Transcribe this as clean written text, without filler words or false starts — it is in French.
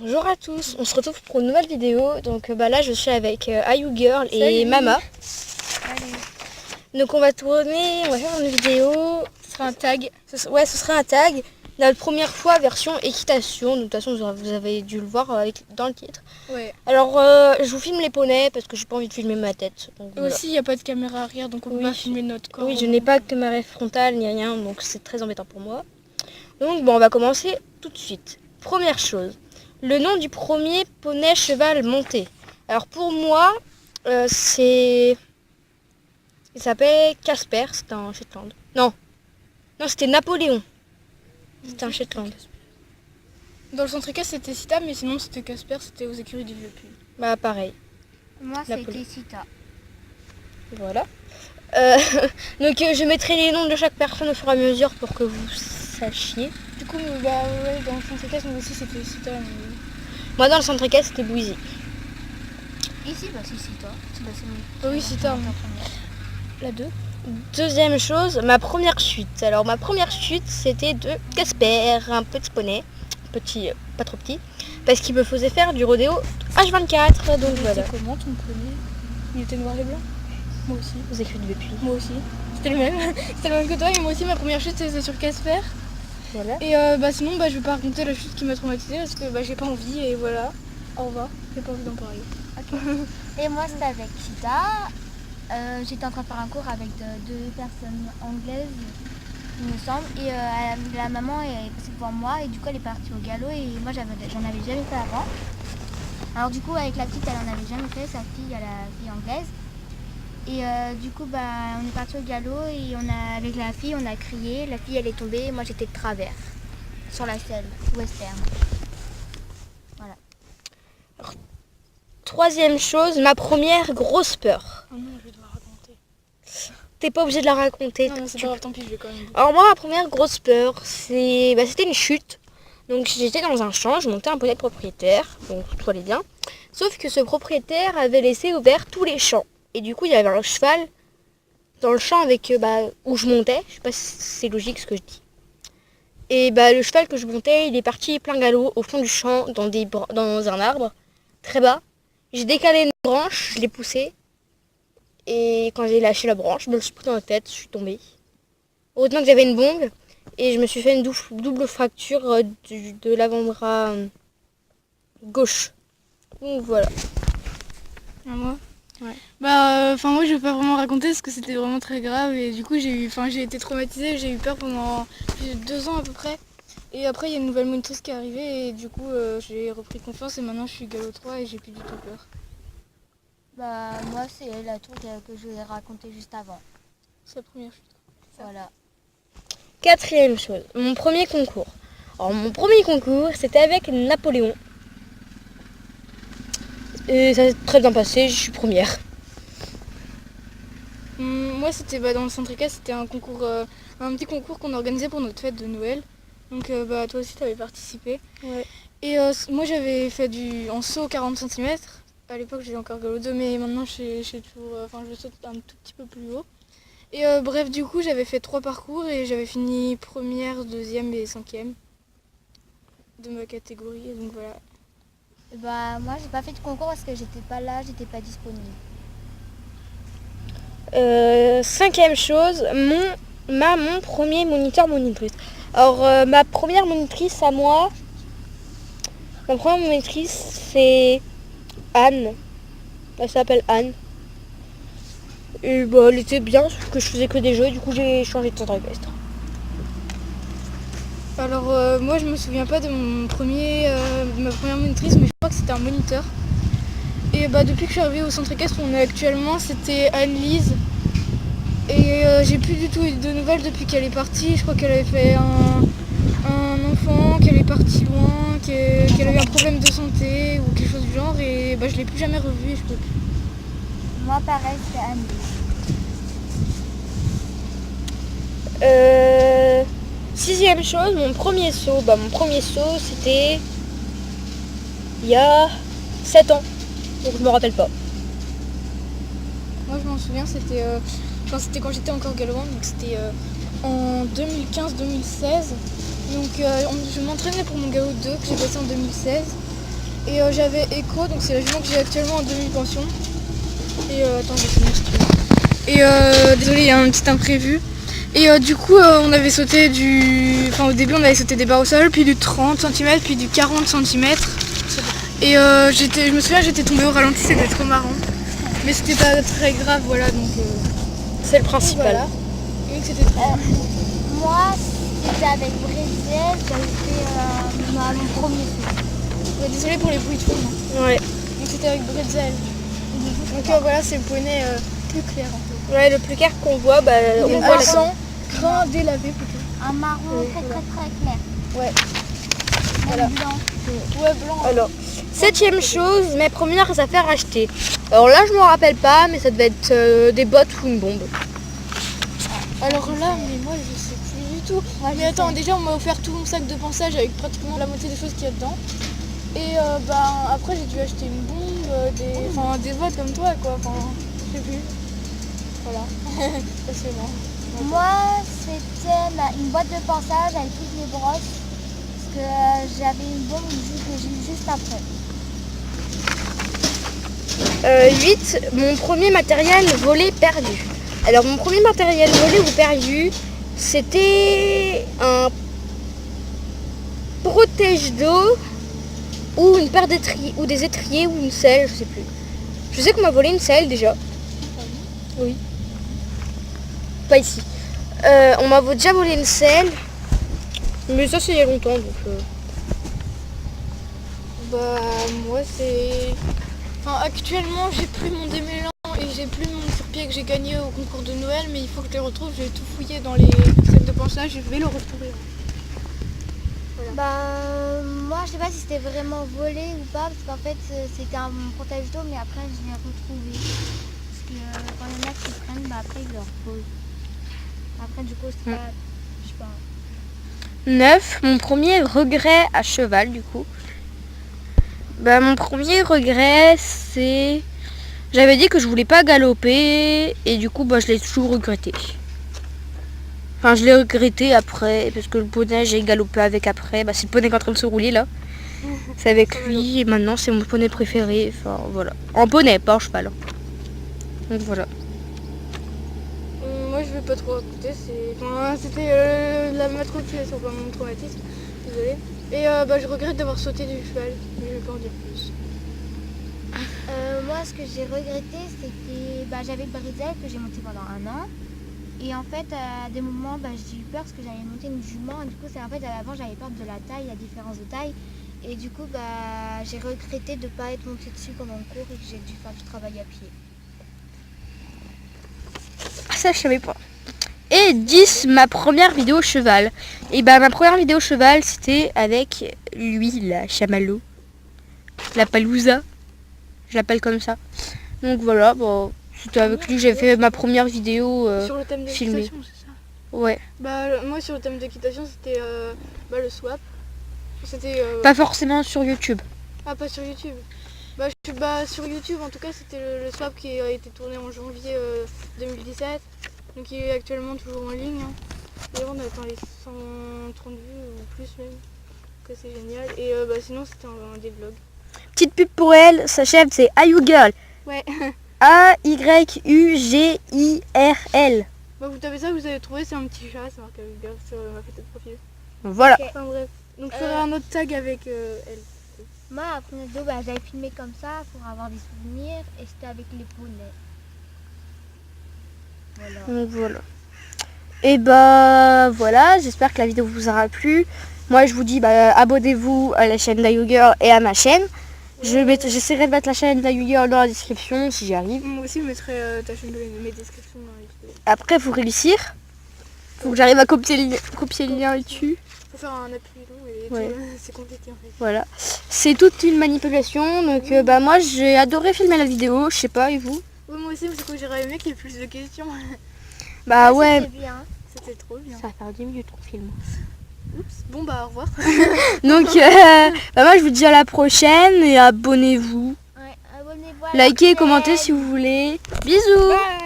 Bonjour à tous, on se retrouve pour une nouvelle vidéo. Donc là je suis avec Ayu Girl et Salut. Mama. Allez. Donc on va tourner, on va faire une vidéo. Ce sera un tag. Ce sera un tag. Notre première fois version équitation. Donc de toute façon vous avez dû le voir dans le titre. Ouais. Alors je vous filme les poneys parce que j'ai pas envie de filmer ma tête. Donc, voilà. Aussi il n'y a pas de caméra arrière donc on peut pas filmer notre corps. Oui, je n'ai pas de caméra frontale ni rien, donc c'est très embêtant pour moi. Donc bon, on va commencer tout de suite. Première chose, le nom du premier poney cheval monté. Alors pour moi, il s'appelle Casper, c'était un Shetland. Non, c'était Napoléon. C'était un Shetland. Dans le centre équestre c'était Sita, mais sinon c'était Casper, c'était aux écuries du Vieux-Puy. Bah pareil. Moi, c'était Sita. Voilà. Donc je mettrai les noms de chaque personne au fur et à mesure pour que vous sachiez. Du coup, bah ouais, dans le centre équestre, nous aussi c'était Sita. Mais... Moi dans le centre équestre c'était Bouzy. Ici, bah c'est Sita. oui, Sita. La 2. Deuxième chose, ma première chute. Alors ma première chute c'était de Casper, un petit poney, petit, pas trop petit, parce qu'il me faisait faire du rodéo H24. Donc voilà. Comment ton premier? Il était noir et blanc. Moi aussi. Vous écrivez depuis. Moi aussi. C'était le même. C'était le même que toi, et moi aussi ma première chute c'était sur Casper. Voilà. Et sinon je vais pas raconter la chute qui m'a traumatisée parce que j'ai pas envie et voilà. Au revoir. J'ai pas envie d'en parler. Et moi, c'était avec Sita. J'étais en train de faire un cours avec deux personnes anglaises, il me semble. Et la maman est passée devant moi et du coup elle est partie au galop et moi j'en avais jamais fait avant. Alors du coup avec la petite elle en avait jamais fait, sa fille, la fille anglaise. Et du coup on est parti au galop et avec la fille on a crié, la fille elle est tombée et moi j'étais de travers sur la selle western. Voilà. Alors, troisième chose, ma première grosse peur. Oh non, je vais devoir raconter. T'es pas obligé de la raconter. Non, c'est pas grave, tant pis, je vais quand même. Alors moi ma première grosse peur c'était une chute. Donc j'étais dans un champ, je montais un poney de propriétaire, donc tout allait bien. Sauf que ce propriétaire avait laissé ouvert tous les champs. Et du coup il y avait un cheval dans le champ avec où je montais. Je sais pas si c'est logique ce que je dis. Et le cheval que je montais, il est parti plein galop au fond du champ dans un arbre, très bas. J'ai décalé une branche, je l'ai poussé. Et quand j'ai lâché la branche, je me le suis pris dans la tête, je suis tombée. Heureusement que j'avais une bonge. Et je me suis fait une double fracture de l'avant-bras gauche. Donc voilà. À moi. Ouais. Moi je vais pas vraiment raconter parce que c'était vraiment très grave et du coup j'ai été traumatisée, j'ai eu peur pendant 2 ans à peu près. Et après il y a une nouvelle monitrice qui est arrivée et du coup j'ai repris confiance et maintenant je suis galop 3 et j'ai plus du tout peur. Moi c'est la tour que je vous ai raconté juste avant. C'est la première chute. Voilà. Quatrième chose, mon premier concours. Alors mon premier concours, c'était avec Napoléon. Et ça s'est très bien passé, je suis première. Moi c'était dans le centre équestre, c'était un concours, un petit concours qu'on organisait pour notre fête de Noël. Donc toi aussi tu avais participé. Ouais. Et moi j'avais fait en saut 40 cm. À l'époque j'étais encore galop 2 mais maintenant je saute un tout petit peu plus haut. Et bref, du coup, j'avais fait 3 parcours et j'avais fini première, deuxième et cinquième de ma catégorie. Et donc voilà. Moi j'ai pas fait de concours parce que j'étais pas là, j'étais pas disponible. Cinquième chose, mon premier monitrice. Alors ma première monitrice à moi, c'est Anne. Elle s'appelle Anne. Et elle était bien, sauf que je faisais que des jeux, du coup j'ai changé de centre équestre. Alors moi je me souviens pas de ma première monitrice, mais je crois que c'était un moniteur. Et depuis que je suis arrivée au centre équestre où on est actuellement, c'était Anne-Lise. Et j'ai plus du tout eu de nouvelles depuis qu'elle est partie. Je crois qu'elle avait fait un enfant, qu'elle est partie loin, qu'elle a eu un problème de santé ou quelque chose du genre. Et je l'ai plus jamais revue et je peux plus. Moi pareil, c'était Anne. Sixième chose, mon premier saut, c'était il y a 7 ans, donc je me rappelle pas. Moi je m'en souviens, c'était quand j'étais encore galopante, donc c'était en 2015-2016. Donc je m'entraînais pour mon galop 2 que j'ai passé en 2016. Et j'avais Echo, donc c'est la jument que j'ai actuellement en demi-pension. Et attends, je vais finir si tu veux. Et désolé, il y a un petit imprévu. Et du coup, on avait sauté Enfin, au début, on avait sauté des barres au sol, puis du 30 cm, puis du 40 cm. Et je me souviens, j'étais tombée au ralenti, c'était trop marrant. Mais c'était pas très grave, voilà, donc... C'est le principal. Voilà. Et que c'était trop Moi, c'était avec Brésil, j'avais fait mon premier saut. Ouais, désolé pour les bruits de fond. Hein. Ouais. Donc c'était avec Bretzel. Donc voilà, c'est le poney plus clair un peu. Ouais, le plus clair qu'on voit, bah, on Il voit a la sang, grain délavé plutôt. Un marron très clair. Ouais. Même Voilà. blanc. Ouais, blanc. Alors, 7ème chose, mes premières affaires achetées. Alors là, je m'en rappelle pas, mais ça devait être des bottes ou une bombe. Alors là, mais moi je sais plus du tout. Ouais, Mais attends, déjà on m'a offert tout mon sac de pansage avec pratiquement la moitié des choses qu'il y a dedans. Et après j'ai dû acheter une bombe, des bottes comme toi quoi. Enfin, je sais plus. Voilà. Passionnant. Moi, c'était une boîte de pansage avec toutes les brosses. Parce que j'avais une bombe que j'ai eu juste après. 8, mon premier matériel volé perdu. Alors mon premier matériel volé ou perdu, c'était un protège d'eau ou une paire d'étriers ou des étriers ou une selle, je sais plus. Je sais qu'on m'a volé une selle déjà. Oui. Pas ici. On m'a déjà volé une selle, mais ça c'est il y a longtemps donc. Bah moi c'est... Enfin actuellement j'ai plus mon démêlant et j'ai plus mon sur-pied que j'ai gagné au concours de Noël, mais il faut que je les retrouve, j'ai tout fouillé dans les sacs de pansage, je vais le retrouver. Moi, je sais pas si c'était vraiment volé ou pas, parce qu'en fait c'était un protège d'eau, mais après je l'ai retrouvé. Parce que quand il y en a qui prennent, après ils le reposent. Après du coup c'est pas... Je sais pas. 9, mon premier regret à cheval du coup. Bah, mon premier regret c'est... J'avais dit que je voulais pas galoper et du coup bah, je l'ai toujours regretté. Enfin je l'ai regretté après parce que le poney j'ai galopé avec après. Bah, c'est le poney qui est en train de se rouler là. C'est avec lui et maintenant c'est mon poney préféré. Enfin voilà. En poney, pas en cheval. Donc voilà. Moi je vais pas trop raconter, c'était la matriculation, pas mon traumatisme, désolé. Et je regrette d'avoir sauté du cheval, mais je vais pas en dire plus. Moi, ce que j'ai regretté, c'était... j'avais le brésil que j'ai monté pendant 1 an. Et en fait, à des moments, j'ai eu peur parce que j'allais monter une jument. Et du coup, avant, j'avais peur de la taille, la différence de taille. Et du coup, j'ai regretté de ne pas être montée dessus pendant le cours et que j'ai dû faire du travail à pied. Ça je savais pas. Et 10, ma première vidéo cheval. Et bah ma première vidéo cheval c'était avec lui, la chamallow. La palouza. Je l'appelle comme ça. Donc voilà, bon, c'était avec lui que j'ai fait ma première vidéo Sur le thème filmée. d'équitation, c'est ça? Ouais. Moi sur le thème d'équitation, c'était le swap. C'était... Pas forcément sur YouTube. Ah, pas sur YouTube. Sur YouTube, en tout cas, c'était le swap qui a été tourné en janvier 2017. Donc il est actuellement toujours en ligne. Hein. D'ailleurs, on a atteint les 130 vues ou plus même. Que c'est génial. Et sinon, c'était des vlogs. Petite pub pour elle, sa chaîne c'est Ayugirl. Ouais. A-Y-U-G-I-R-L. Vous tapez ça, vous allez trouver, c'est un petit chat, c'est marqué Ayugirl sur ma photo de profil. Voilà. Ok. Enfin bref. Donc je ferai un autre tag avec elle. Moi, la première vidéo, j'avais filmé comme ça pour avoir des souvenirs et c'était avec les poneys. Voilà. Donc voilà. Et bah voilà, j'espère que la vidéo vous aura plu. Moi je vous dis abonnez-vous à la chaîne d'Ayugirl et à ma chaîne. J'essaierai de mettre la chaîne d'Ayugirl dans la description si j'y arrive. Moi aussi, je mettrai ta chaîne mes descriptions dans les vidéos. Après faut réussir. Faut que j'arrive à copier le lien dessus. Faut faire un appui long et Ouais. c'est compliqué en fait. Voilà. C'est toute une manipulation. Donc moi j'ai adoré filmer la vidéo. Je sais pas, et vous? Oui, moi aussi, parce que j'aurais aimé qu'il y ait plus de questions. Bah ouais. C'était bien. C'était trop bien. Ça va faire 10 minutes qu'on filme. Oups. Bon, au revoir. Donc moi je vous dis à la prochaine et abonnez-vous. Ouais, abonnez-vous à la Likez et chaîne. commentez si vous voulez. Bisous. Bye.